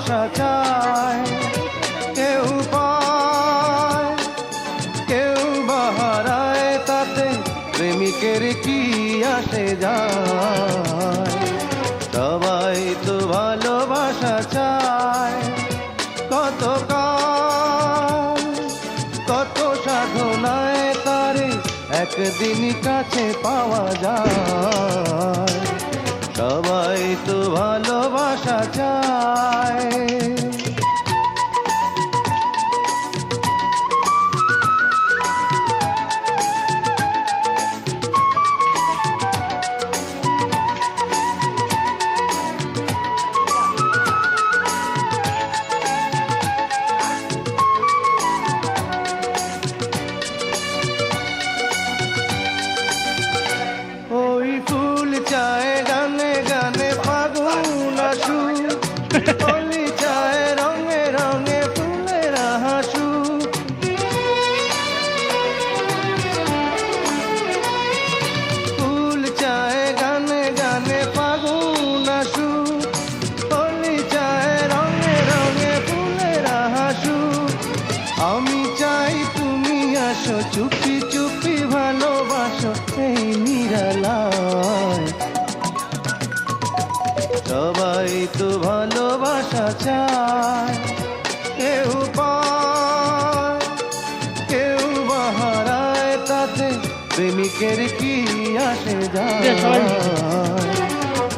ভালোবাসা চায়, কেউ পায় কেউ বা হারায়, তাতে প্রেমিকের কি আসে যায়। সবাই তো ভালোবাসা চায়, কত কাল কত সাধনায় তারে একদিন কাছে পাওয়া যায়। সবাই তো ভালোবাসা চায়। ওই ফুল চায় গানে গানে ফাগুন আসুক, হোলি চায় রঙে রঙে ফুলের হাসুক। ফুল চায় গানে গানে ফাগুন আসুক, হোলি চায় রঙে রঙে ফুলের হাসুক। আমি চাই তুমি আসো, চুপি চুপি ভালোবাসো এই নিরালায়। সবাই তো ভালোবাসা চায়, কেউ পায় কেউ বা হারায়, তাতে প্রেমিকের কি আসে যায়।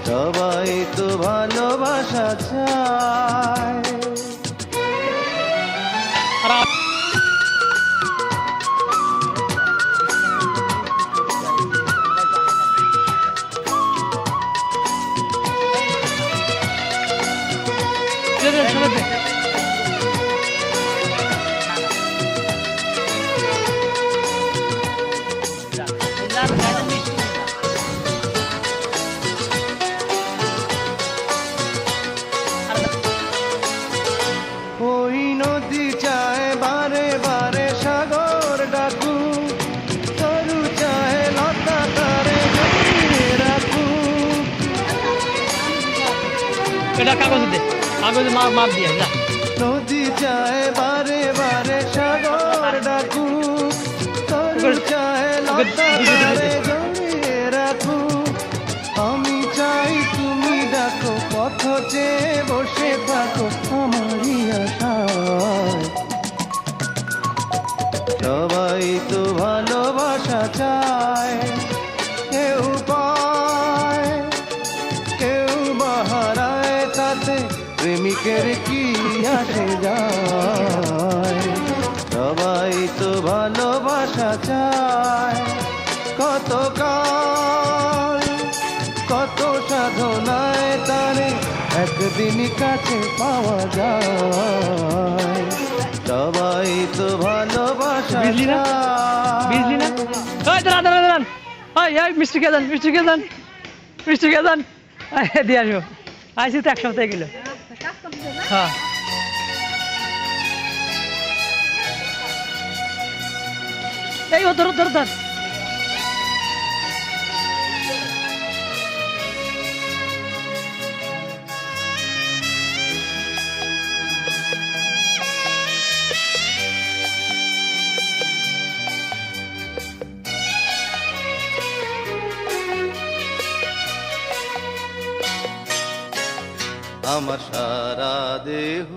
সবাই তো ভালোবাসা চায়। ওই নদী চায় বারে বারে সাগর ডাকু, তরু চায় লতা তারে জড়িয়ে রাখু। এটা কাগজ দে, কাগজে মাপ দিয়ে যা। নদী চায় বারে বারে সাগর ডাকু, তরু চায় লতা তারে জড়িয়ে রাখু। আমি চাই তুমি ডাকো, পথ চেয়ে বসে থাকো আমারই আশায়। সবাই তো ভালোবাসা চায়, কেউ পায় কেউ বা হারায়, তাতে প্রেমিকের কি আসে যায়। সবাই তো ভালোবাসা চায়, কত কাল কত সাধনায় তারে একদিন কাছে পাওয়া যায়। সবাই তো ভালোবাসা বুঝলি না? বুঝলি না? চায়। ওই দাঁড়ান দাঁড়ান দাঁড়ান, ওই মিষ্টি খেয়ে যান, মিষ্টি খেয়ে যান, মিষ্টি খেয়ে যান। দিয়ে আসবো, আইসি তো এক সপ্তাহে গেল। হ্যাঁ এই ও ধর ধর ধর। আমার সারা দেহ